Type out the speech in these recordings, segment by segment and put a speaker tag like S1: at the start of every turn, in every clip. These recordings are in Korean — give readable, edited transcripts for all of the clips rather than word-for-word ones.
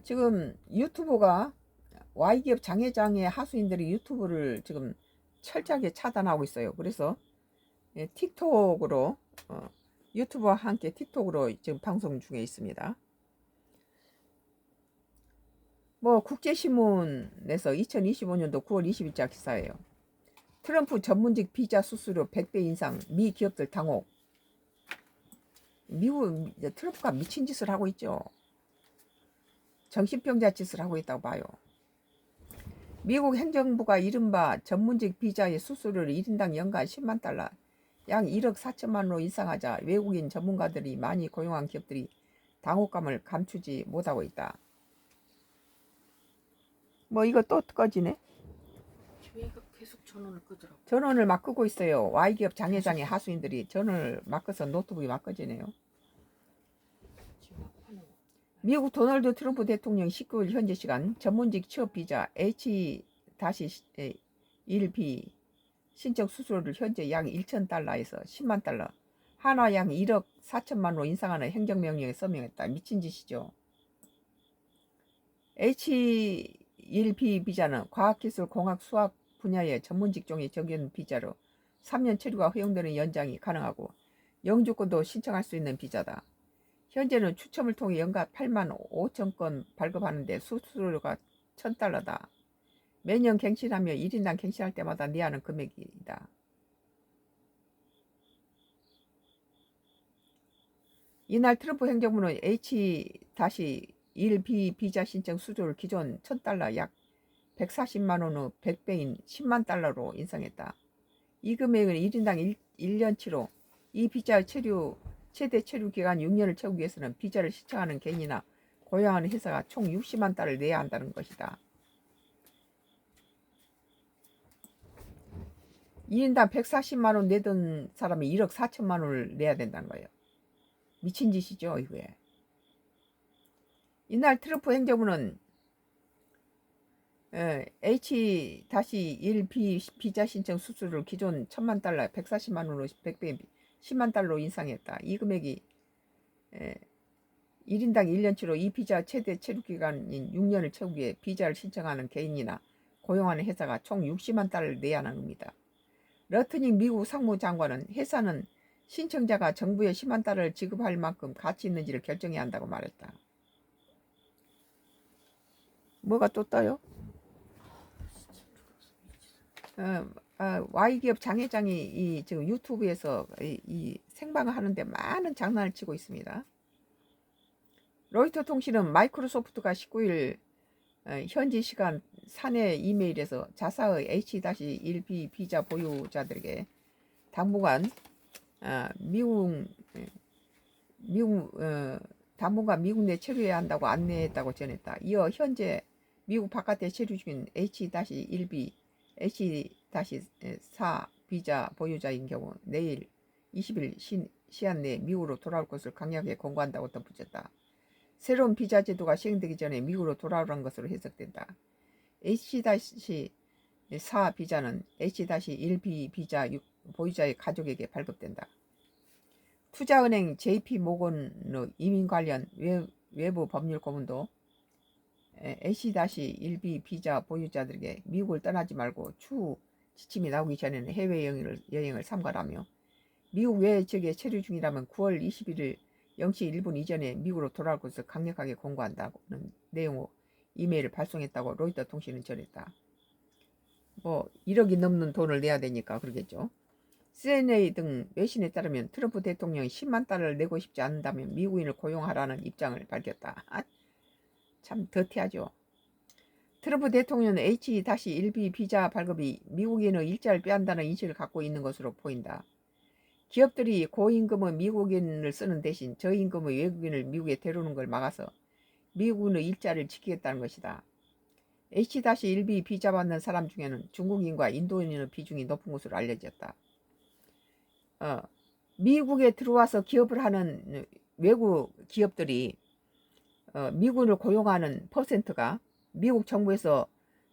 S1: 지금 유튜브가 Y기업 장회장의 하수인들이 유튜브를 지금 철저하게 차단하고 있어요. 그래서 틱톡으로 유튜브와 함께 틱톡으로 지금 방송 중에 있습니다. 뭐 국제신문에서 2025년도 9월 20일자 기사예요. 트럼프 전문직 비자 수수료 100배 인상, 미 기업들 당혹. 미국 트럼프가 미친 짓을 하고 있죠. 정신병자 짓을 하고 있다고 봐요. 미국 행정부가 이른바 전문직 비자의 수수료를 1인당 연간 10만 달러, 약 1억 4천만으로 인상하자 외국인 전문가들이 많이 고용한 기업들이 당혹감을 감추지 못하고 있다. 뭐 이거 또 꺼지네?
S2: 얘가 계속 전원을 끄더라고.
S1: 전원을 막 끄고 있어요. Y기업 장회장의 하수인들이 전원을 막 꺼서 노트북이 막 꺼지네요. 미국 도널드 트럼프 대통령 19일 현재 시간 전문직 취업 비자 H-1B 신청 수수료를 현재 약 1,000달러에서 10만 달러, 한화 약 1억 4천만으로 인상하는 행정명령에 서명했다. 미친 짓이죠. H-1B 비자는 과학기술, 공학, 수학 분야의 전문 직종에 적용 비자로 3년 체류가 허용되는 연장이 가능하고 영주권도 신청할 수 있는 비자다. 현재는 추첨을 통해 연간 8만 5천 건 발급하는데 수수료가 1,000달러다. 매년 갱신하며 1인당 갱신할 때마다 내야 하는 금액이다. 이날 트럼프 행정부는 H-1B 비자 신청 수수료를 기존 1,000달러 약 140만 원의 100배인 10만 달러로 인상했다. 이 금액은 1인당 1년치로 이 비자 최대 체류 기간 6년을 채우기 위해서는 비자를 신청하는 개인이나 고용하는 회사가 총 60만 달러를 내야 한다는 것이다. 1인당 140만 원 내던 사람이 1억 4천만 원을 내야 된다는 거예요. 미친 짓이죠, 이거에. 이날 트럼프 행정부는 H-1B 비자 신청 수수료를 기존 1,000만 달러 140만 원으로 100배 10만 달러로 인상했다. 이 금액이 1인당 1년치로 이 비자 최대 체류기간인 6년을 채우기 위해 비자를 신청하는 개인이나 고용하는 회사가 총 60만 달러를 내야 하는 겁니다. 러트닝 미국 상무장관은 회사는 신청자가 정부에 10만 달러를 지급할 만큼 가치 있는지를 결정해야 한다고 말했다. 뭐가 또 떠요? Y기업 장회장이 이 지금 유튜브에서 이 생방을 하는데 많은 장난을 치고 있습니다. 로이터 통신은 마이크로소프트가 19일 현지 시간 사내 이메일에서 자사의 H-1B 비자 보유자들에게 당분간 당분간 미국 내 체류해야 한다고 안내했다고 전했다. 이어 현재 미국 바깥에 체류 중인 H-1B, H-4 비자 보유자인 경우 내일 20일 시한 내에 미국으로 돌아올 것을 강력하게 권고한다고 덧붙였다. 새로운 비자 제도가 시행되기 전에 미국으로 돌아오라는 것으로 해석된다. H-4 비자는 H-1B 비자 보유자의 가족에게 발급된다. 투자은행 JP모건의 이민 관련 외부 법률 고문도 H-1B 비자 보유자들에게 미국을 떠나지 말고 추후 지침이 나오기 전에는 해외 여행을 삼가라며 미국 외 지역에 체류 중이라면 9월 21일 0시 1분 이전에 미국으로 돌아올 것을 강력하게 권고한다는 내용의 이메일을 발송했다고 로이터 통신은 전했다. 뭐 1억이 넘는 돈을 내야 되니까 그러겠죠. CNA 등 외신에 따르면 트럼프 대통령이 10만 달러를 내고 싶지 않는다면 미국인을 고용하라는 입장을 밝혔다. 참 더티하죠. 트럼프 대통령은 H-1B 비자 발급이 미국인의 일자를 빼앗는다는 인식을 갖고 있는 것으로 보인다. 기업들이 고임금의 미국인을 쓰는 대신 저임금의 외국인을 미국에 데려오는 걸 막아서 미국인의 일자를 지키겠다는 것이다. H-1B 비자 받는 사람 중에는 중국인과 인도인의 비중이 높은 것으로 알려졌다. 미국에 들어와서 기업을 하는 외국 기업들이 미국을 고용하는 퍼센트가 미국 정부에서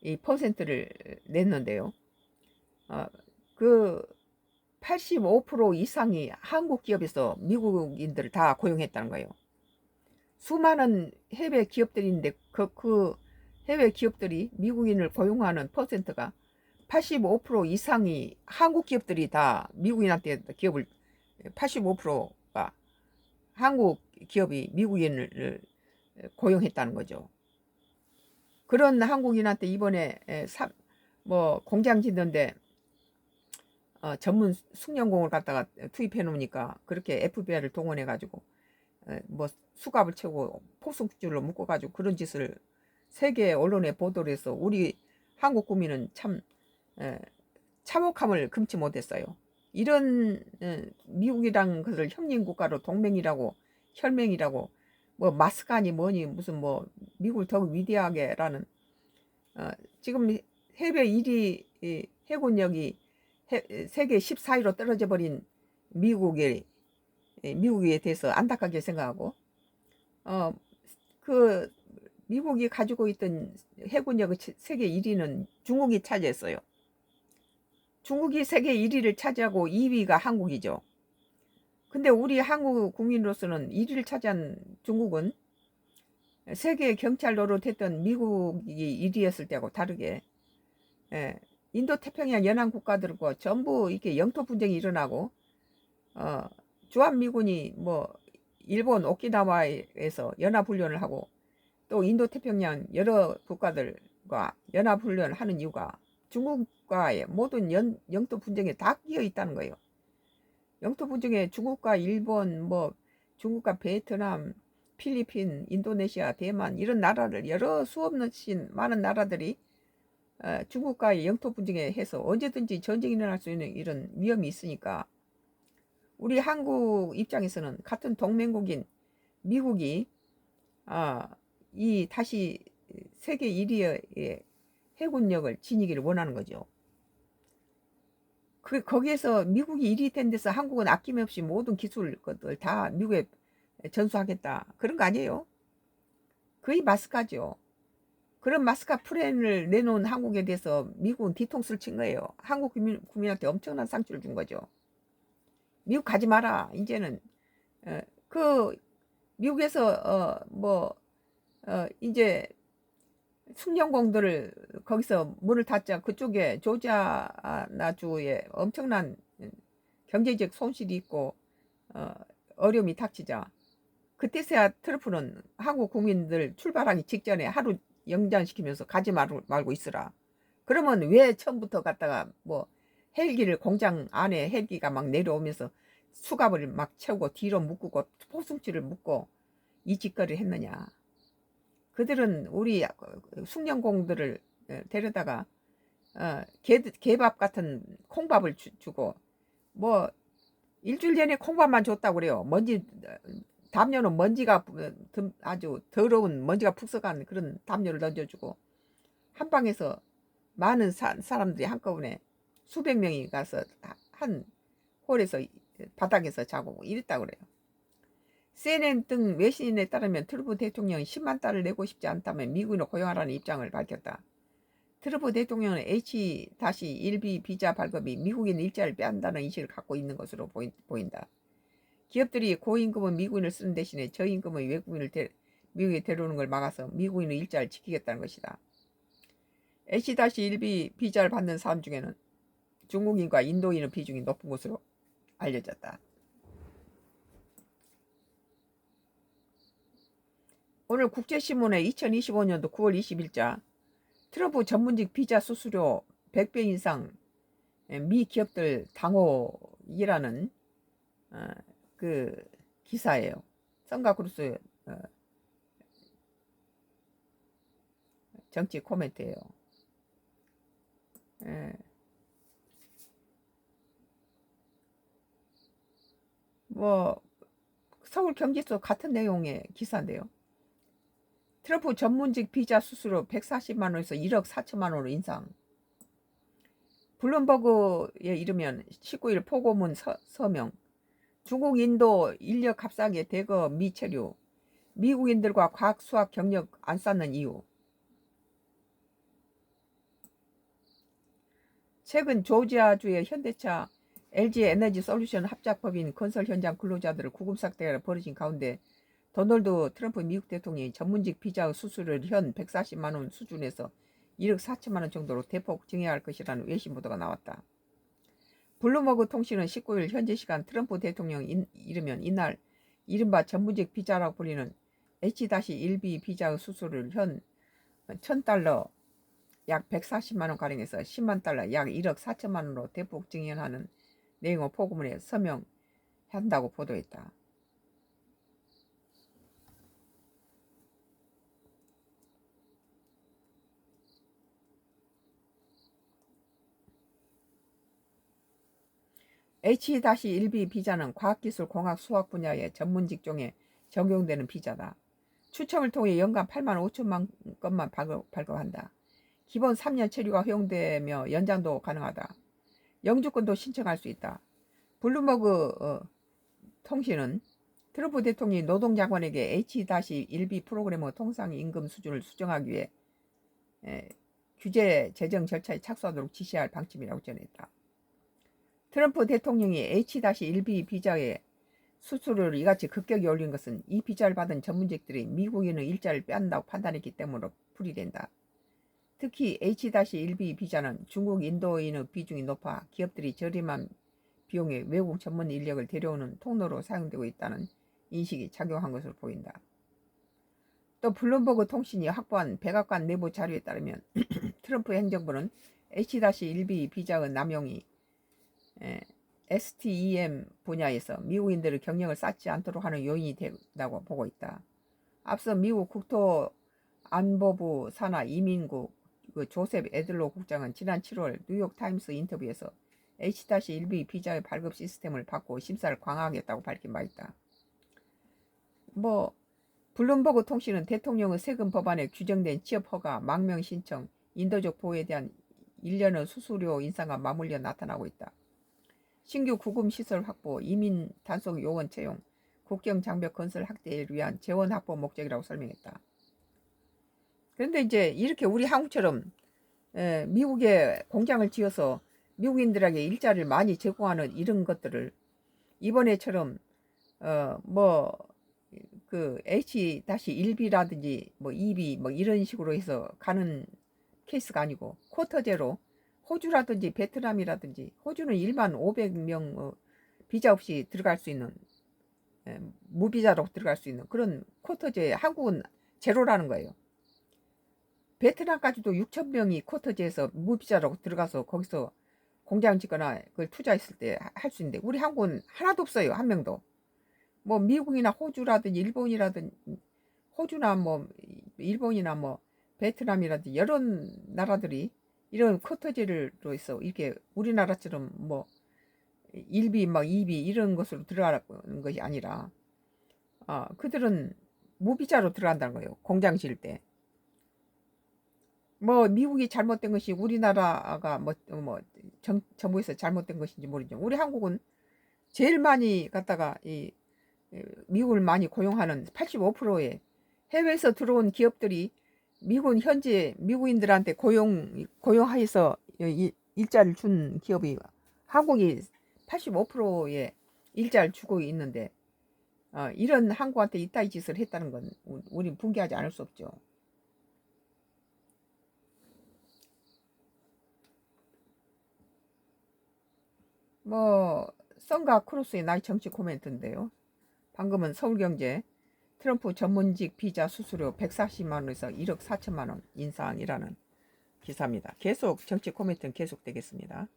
S1: 이 퍼센트를 냈는데요. 그 85% 이상이 한국 기업에서 미국인들을 다 고용했다는 거예요. 수많은 해외 기업들이 있는데 그 해외 기업들이 미국인을 고용하는 퍼센트가 85% 이상이 한국 기업들이 다 미국인한테 기업을 85%가 한국 기업이 미국인을 고용했다는 거죠. 그런 한국인한테 이번에 뭐 공장 짓는데 전문 숙련공을 갖다가 투입해 놓으니까 그렇게 FBI를 동원해 가지고 뭐 수갑을 채고 포승줄로 묶어 가지고 그런 짓을 세계 언론에 보도를 해서 우리 한국 국민은 참 참혹함을 금치 못했어요. 이런 미국이란 것을 형님 국가로 동맹이라고 혈맹이라고 뭐 마스카니 뭐니 무슨 뭐 미국을 더욱 위대하게라는 지금 해외 1위 해군력이 세계 14위로 떨어져 버린 미국에 대해서 안타깝게 생각하고 그 미국이 가지고 있던 해군력의 세계 1위는 중국이 차지했어요. 중국이 세계 1위를 차지하고 2위가 한국이죠. 근데 우리 한국 국민으로서는 1위를 차지한 중국은 세계 경찰 노릇했던 미국이 1위였을 때하고 다르게 인도 태평양 연안 국가들과 전부 이렇게 영토 분쟁이 일어나고 주한미군이 뭐 일본 오키나와에서 연합훈련을 하고 또 인도 태평양 여러 국가들과 연합훈련을 하는 이유가 중국과의 모든 영토 분쟁에 다 끼어 있다는 거예요. 영토 분쟁에 중국과 일본, 뭐 중국과 베트남, 필리핀, 인도네시아, 대만 이런 나라를 여러 수없는 많은 나라들이 중국과의 영토 분쟁에 해서 언제든지 전쟁이 일어날 수 있는 이런 위험이 있으니까 우리 한국 입장에서는 같은 동맹국인 미국이 이 다시 세계 1위의 해군력을 지니기를 원하는 거죠. 거기에서 미국이 1위 된 데서 한국은 아낌없이 모든 기술 것들 다 미국에 전수하겠다. 그런 거 아니에요. 거의 마스카죠. 그런 마스카 플랜을 내놓은 한국에 대해서 미국은 뒤통수를 친 거예요. 한국 국민한테 엄청난 상처를 준 거죠. 미국 가지 마라. 이제는 그 미국에서 이제 숙련공들을 거기서 문을 닫자 그쪽에 조지아나주에 엄청난 경제적 손실이 있고 어려움이 닥치자 그때서야 트럼프는 한국 국민들 출발하기 직전에 하루 영장시키면서 가지 말고 있으라. 그러면 왜 처음부터 갔다가 뭐 헬기를 공장 안에 헬기가 막 내려오면서 수갑을 막 채우고 뒤로 묶고 포승줄을 묶고 이 짓거리를 했느냐. 그들은 우리 숙련공들을 데려다가 개밥 같은 콩밥을 주고 뭐 일주일 전에 콩밥만 줬다고 그래요. 먼지 담요는 먼지가 아주 더러운 먼지가 푹석한 그런 담요를 던져주고 한방에서 많은 사람들이 한꺼번에 수백 명이 가서 한 홀에서 바닥에서 자고 이랬다고 그래요. CNN 등 외신에 따르면 트럼프 대통령이 10만 달러를 내고 싶지 않다면 미국인을 고용하라는 입장을 밝혔다. 트럼프 대통령은 H-1B 비자 발급이 미국인 일자를 빼앗는다는 인식을 갖고 있는 것으로 보인다. 기업들이 고임금은 미국인을 쓰는 대신에 저임금의 외국인을 미국에 데려오는 걸 막아서 미국인의 일자를 지키겠다는 것이다. H-1B 비자를 받는 사람 중에는 중국인과 인도인의 비중이 높은 것으로 알려졌다. 오늘 국제신문의 2025년도 9월 20일자 트럼프 전문직 비자 수수료 100배 인상 미 기업들 당혹이라는 그 기사예요. 선가크루스 정치 코멘트예요. 뭐 서울 경기도 같은 내용의 기사인데요. 트럼프 전문직 비자 수수료 140만 원에서 1억 4천만 원으로 인상. 블룸버그에 이르면 19일 포고문 서명. 중국 인도 인력 값싸게 대거 미체류. 미국인들과 과학 수학 경력 안 쌓는 이유. 최근 조지아주의 현대차 LG 에너지 솔루션 합작법인 건설 현장 근로자들을 구금 삭대가 벌어진 가운데 도널드 트럼프 미국 대통령이 전문직 비자 수수료를 현 140만 원 수준에서 1억 4천만 원 정도로 대폭 증액할 것이라는 외신 보도가 나왔다. 블룸버그 통신은 19일 현지 시간 트럼프 대통령이 이르면 이날 이른바 전문직 비자라고 불리는 H-1B 비자의 수수료를 현 $1,000 약 140만 원가량에서 10만 달러 약 1억 4천만 원으로 대폭 증액하는 내용의 포고문에 서명한다고 보도했다. H-1B 비자는 과학기술, 공학, 수학 분야의 전문 직종에 적용되는 비자다. 추첨을 통해 연간 8만 5천만 건만 발급한다. 기본 3년 체류가 허용되며 연장도 가능하다. 영주권도 신청할 수 있다. 블룸버그 통신은 트럼프 대통령이 노동장관에게 H-1B 프로그램의 통상 임금 수준을 수정하기 위해 규제 제정 절차에 착수하도록 지시할 방침이라고 전했다. 트럼프 대통령이 H-1B 비자의 수수료를 이같이 급격히 올린 것은 이 비자를 받은 전문직들이 미국인의 일자를 빼앗는다고 판단했기 때문으로 풀이된다. 특히 H-1B 비자는 중국, 인도인의 비중이 높아 기업들이 저렴한 비용에 외국 전문 인력을 데려오는 통로로 사용되고 있다는 인식이 작용한 것으로 보인다. 또 블룸버그 통신이 확보한 백악관 내부 자료에 따르면 트럼프 행정부는 H-1B 비자의 남용이 STEM 분야에서 미국인들의 경력을 쌓지 않도록 하는 요인이 된다고 보고 있다. 앞서 미국 국토안보부 산하 이민국 조셉 에들로 국장은 지난 7월 뉴욕타임스 인터뷰에서 H-1B 비자의 발급 시스템을 바꾸고 심사를 강화하겠다고 밝힌 바 있다. 블룸버그 통신은 대통령의 세금 법안에 규정된 취업허가, 망명 신청, 인도적 보호에 대한 1년의 수수료 인상과 맞물려 나타나고 있다. 신규 구금시설 확보, 이민 단속 요원 채용, 국경 장벽 건설 확대를 위한 재원 확보 목적이라고 설명했다. 그런데 이제 이렇게 우리 한국처럼 미국에 공장을 지어서 미국인들에게 일자리를 많이 제공하는 이런 것들을 이번에처럼 H-1B라든지 2B 이런 식으로 해서 가는 케이스가 아니고 쿼터제로 호주라든지 베트남이라든지 호주는 1만 500명 비자 없이 들어갈 수 있는 무비자로 들어갈 수 있는 그런 쿼터제, 한국은 제로라는 거예요. 베트남까지도 6,000명이 쿼터제에서 무비자로 들어가서 거기서 공장 짓거나 그걸 투자했을 때 할 수 있는데 우리 한국은 하나도 없어요. 한 명도. 미국이나 호주라든지 일본이라든지 호주나 일본이나 베트남이라든지 여러 나라들이 이런 쿼터제로 해서 이렇게 우리나라처럼 1B 2B 이런 것으로 들어가는 것이 아니라 그들은 무비자로 들어간다는 거예요. 공장 지을 때. 미국이 잘못된 것이 우리나라가 정부에서 잘못된 것인지 모르죠. 우리 한국은 제일 많이 갖다가 미국을 많이 고용하는 85%의 해외에서 들어온 기업들이 미국 현재 미국인들한테 고용하여서 일자리를 준 기업이 한국이 85%의 일자리를 주고 있는데 이런 한국한테 이따위 짓을 했다는 건 우린 분개하지 않을 수 없죠. 썬가 크루스의 나이 정치 코멘트인데요. 방금은 서울경제 트럼프 전문직 비자 수수료 140만 원에서 1억 4천만 원 인상이라는 기사입니다. 계속 정치 코멘트는 계속되겠습니다.